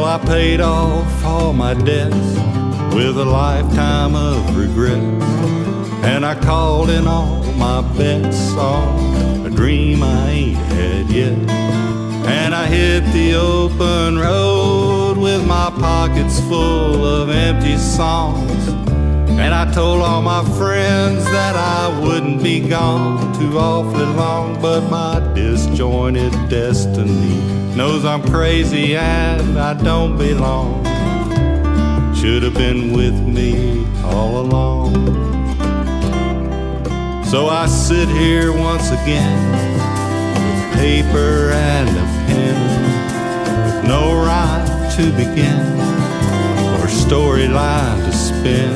I paid off all my debts with a lifetime of regret, and I called in all my bets on a dream I ain't had yet. And I hit the open road with my pockets full of empty songs, and I told all my friends that I wouldn't be gone too awfully long. But my disjointed destiny knows I'm crazy and I don't belong. Should have been with me all along. So I sit here once again with paper and a pen, with no rhyme to begin or storyline to spin.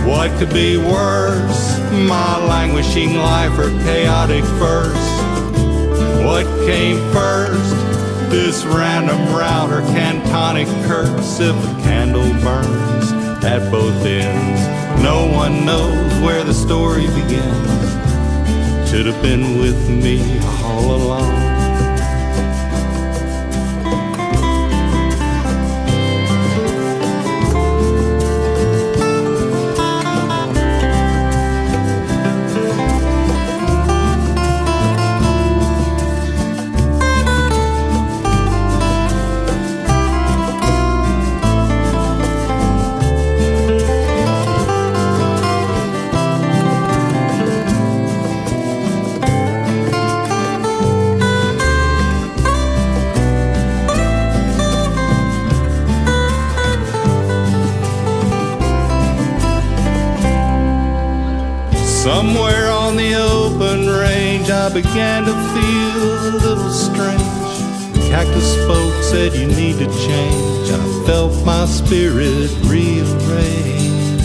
What could be worse, my languishing life or chaotic verse? What came first, this random route or cantonic curse? If a candle burns at both ends, no one knows where the story begins. Should have been with me all along. Somewhere on the open range I began to feel a little strange. The cactus spoke, said you need to change. I felt my spirit rearrange.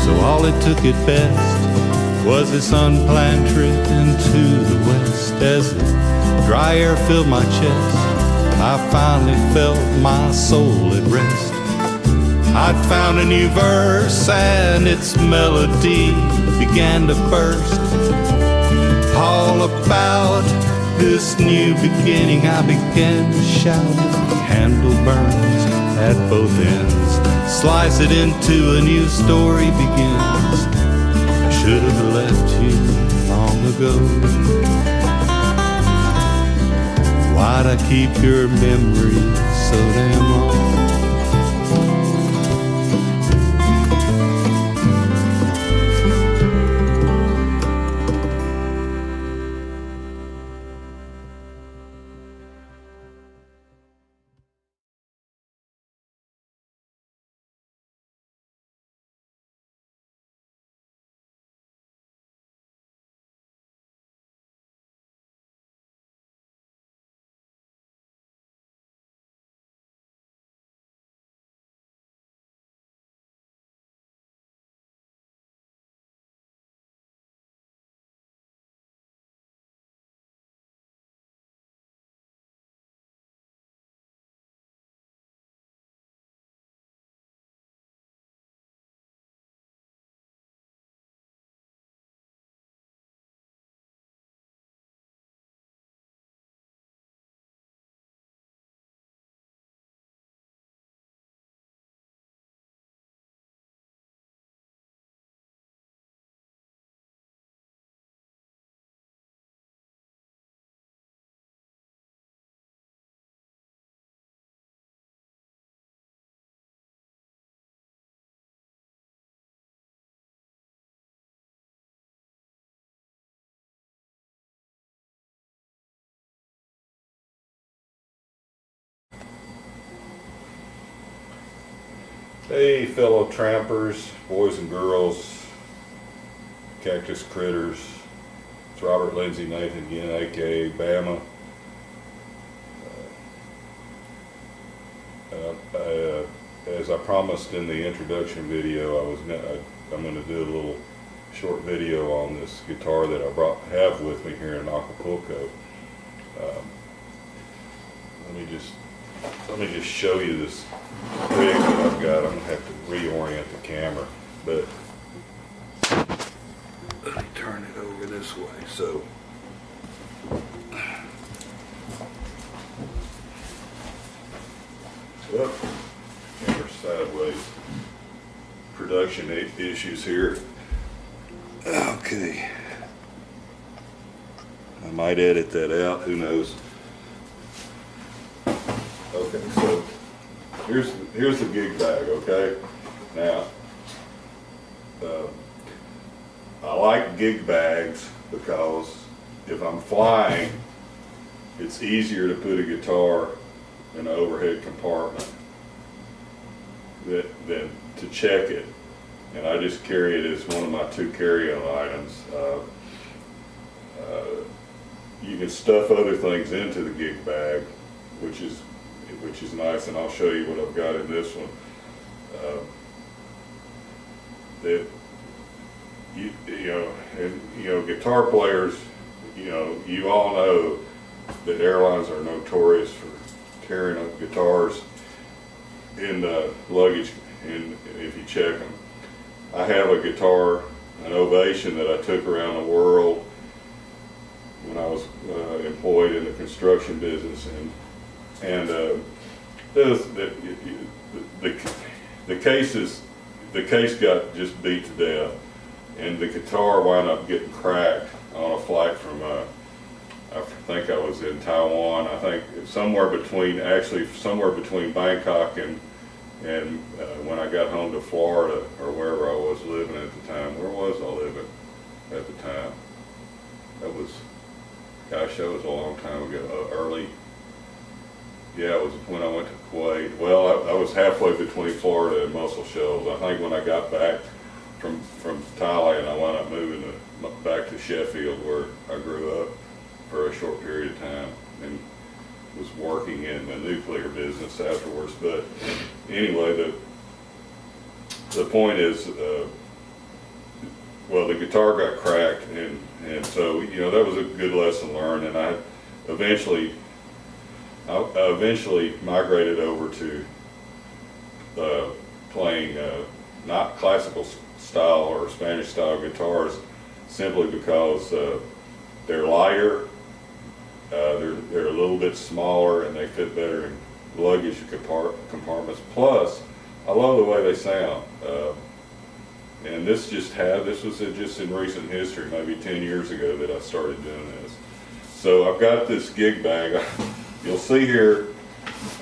So all it took at best was this unplanned trip into the west. As the dry air filled my chest, I finally felt my soul at rest. I'd found a new verse and its melody began to burst. All about this new beginning I began to shout. If the candle burns at both ends, slice it into a new story begins. I should have left you long ago. Why'd I keep your memory so damn long? Hey fellow trampers, boys and girls, cactus critters. It's Robert Lindsay Nathan again, aka Bama. As I promised in the introduction video, I'm going to do a little short video on this guitar that I have with me here in Acapulco. Let me just show you this rig that I've got. I'm going to have to reorient the camera, but let me turn it over this way. So Well, camera sideways. Production issues here. Okay. I might edit that out, who knows. Okay, so here's the gig bag, okay? Now, I like gig bags because if I'm flying, it's easier to put a guitar in an overhead compartment than to check it. And I just carry it as one of my 2 carry-on items. You can stuff other things into the gig bag, which is nice, and I'll show you what I've got in this one. Guitar players, you all know that airlines are notorious for tearing up guitars in luggage, and if you check them. I have a guitar, an Ovation, that I took around the world when I was employed in the construction business, and the case got just beat to death, and the guitar wound up getting cracked on a flight from I think I was in Taiwan. I think somewhere between Bangkok and when I got home to Florida, or wherever I was living at the time. Where was I living at the time? That was a long time ago. Yeah, it was when I went to Kuwait. Well, I was halfway between Florida and Muscle Shoals. I think when I got back from Thailand, I wound up moving back to Sheffield, where I grew up for a short period of time, and was working in the nuclear business afterwards. But anyway, the point is, well, the guitar got cracked, and so that was a good lesson learned, and I eventually migrated over to playing not classical style or Spanish style guitars, simply because they're lighter, they're a little bit smaller, and they fit better in luggage compartments. Plus, I love the way they sound. And this was just in recent history, maybe 10 years ago, that I started doing this. So I've got this gig bag. You'll see here,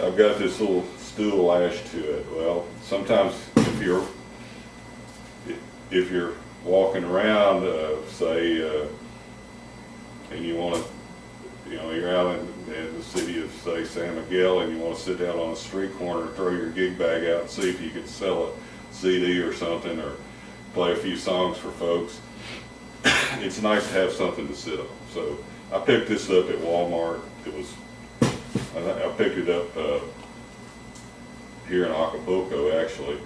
I've got this little stool lashed to it. Well, sometimes if you're walking around, say, and you want to, you're out in the city of, say, San Miguel, and you want to sit down on a street corner and throw your gig bag out and see if you can sell a CD or something, or play a few songs for folks, it's nice to have something to sit on. So I picked this up at Walmart. I picked it up here in Acapulco, actually.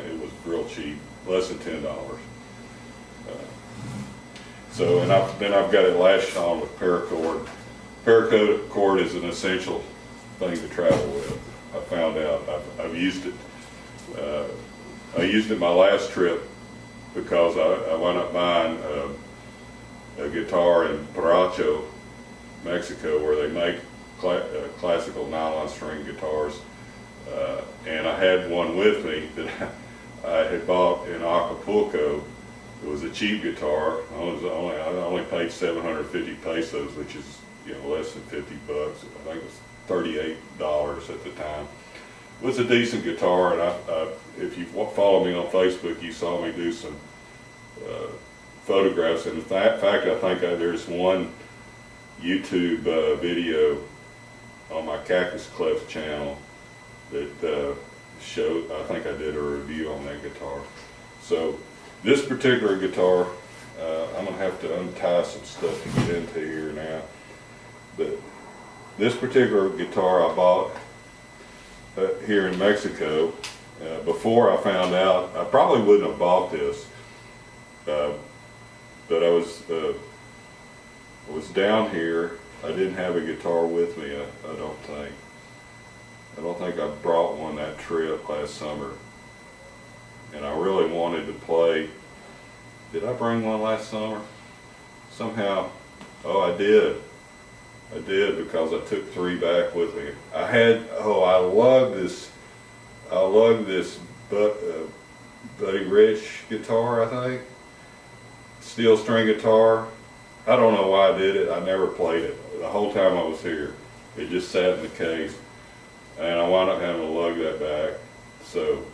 It was real cheap, less than $10. Then I've got it lashed on with paracord. Paracord is an essential thing to travel with. I found out. I've used it. I used it my last trip because I wound up buying a guitar in Paracho, Mexico, where they make classical nylon string guitars, and I had one with me that I had bought in Acapulco. It was a cheap guitar. I only paid 750 pesos, which is less than 50 bucks. I think it was $38 at the time. It was a decent guitar, and if you follow me on Facebook, you saw me do some photographs. And in fact, I think there's one YouTube video on my Cactus Clef channel that showed, I think I did a review on that guitar. So this particular guitar, I'm going to have to untie some stuff to get into here now. But this particular guitar I bought here in Mexico. Before I found out, I probably wouldn't have bought this, but I was down here. I didn't have a guitar with me, I don't think. I don't think I brought one that trip last summer, and I really wanted to play. Did I bring one last summer? Somehow, oh, I did, because I took 3 back with me. I love this I lug this Buddy Rich guitar, I think. Steel string guitar. I don't know why I did it. I never played it. The whole time I was here, it just sat in the case. And I wound up having to lug that back. So,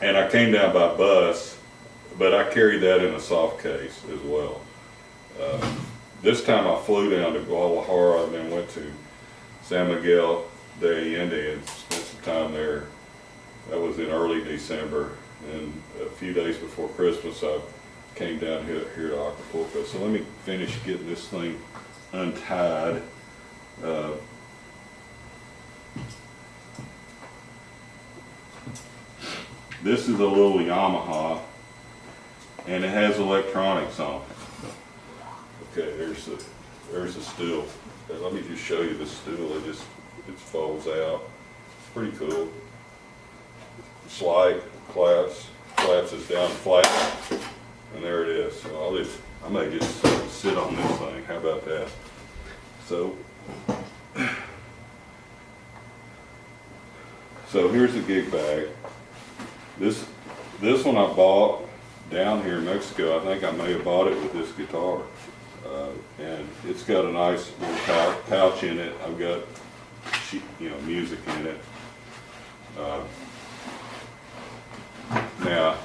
and I came down by bus, but I carried that in a soft case as well. This time I flew down to Guadalajara and then went to San Miguel de Allende and spent some time there. That was in early December, and a few days before Christmas I came down here to Acapulco. So let me finish getting this thing untied. This is a little Yamaha, and it has electronics on it. Okay, there's the stool. Let me just show you the stool. It folds out. It's pretty cool. Slide, collapses down flat, and there it is. So I may just sit on this thing. How about that? So here's the gig bag. This one I bought down here in Mexico. I think I may have bought it with this guitar. And it's got a nice little pouch in it. I've got music in it. Now,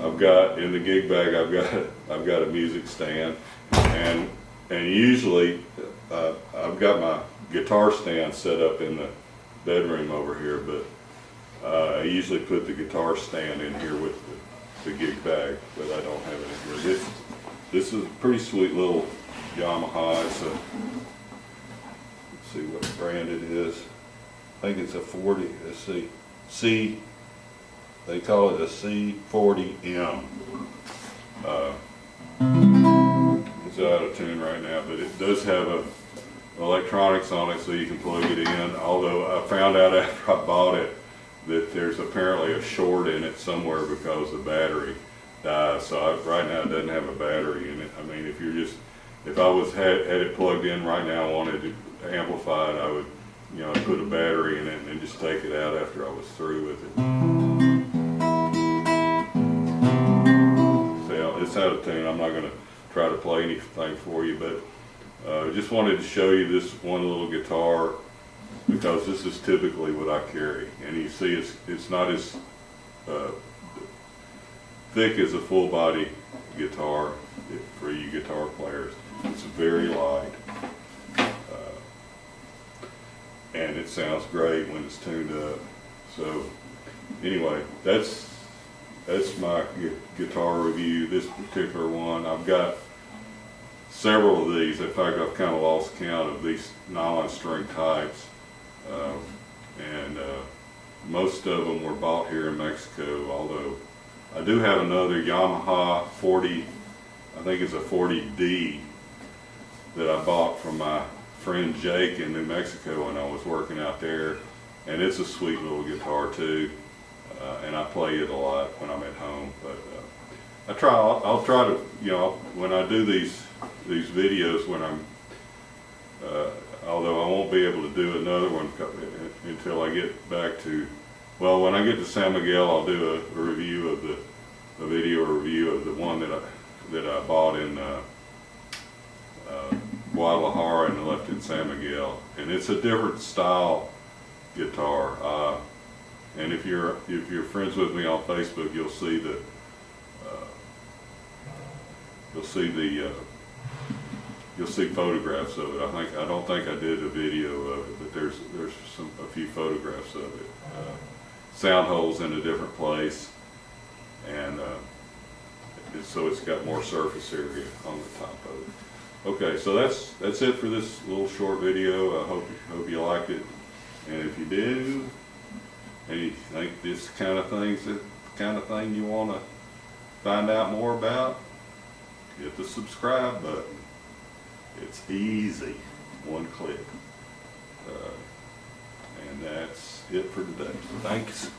I've got in the gig bag. I've got a music stand, and usually I've got my guitar stand set up in the bedroom over here, but I usually put the guitar stand in here with the gig bag, but I don't have it in here. This is a pretty sweet little Yamaha. It's let's see what brand it is. I think it's a 40, let's see, they call it a C40M. It's out of tune right now, but it does have electronics on it so you can plug it in, although I found out after I bought it that there's apparently a short in it somewhere because the battery dies. So right now it doesn't have a battery in it. I mean, if I had it plugged in right now and wanted to amplify it, I would put a battery in it and then just take it out after I was through with it. So it's out of tune. I'm not going to try to play anything for you, but just wanted to show you this one little guitar because this is typically what I carry. And you see it's not as thick as a full body guitar for you guitar players. It's very light. And it sounds great when it's tuned up. So anyway, that's my guitar review. This particular one, I've got several of these. In fact, I've kind of lost count of these nylon string types, and most of them were bought here in Mexico, although I do have another Yamaha 40, I think it's a 40D, that I bought from my friend Jake in New Mexico when I was working out there, and it's a sweet little guitar too, and I play it a lot when I'm at home. But I'll try to, when I do these videos, when I'm although I won't be able to do another one until I get back to, well, when I get to San Miguel, I'll do a review of a video review of the one that I bought in Guadalajara and left in San Miguel, and it's a different style guitar. And if you're friends with me on Facebook, you'll see photographs of it. I don't think I did a video of it, but there's a few photographs of it. Sound holes in a different place, and so it's got more surface area on the top of it. Okay, so that's it for this little short video. I hope you liked it, and if you do, and you think this kind of thing's the kind of thing you want to find out more about, hit the subscribe button. It's easy, one click, and that's it for today. Thanks.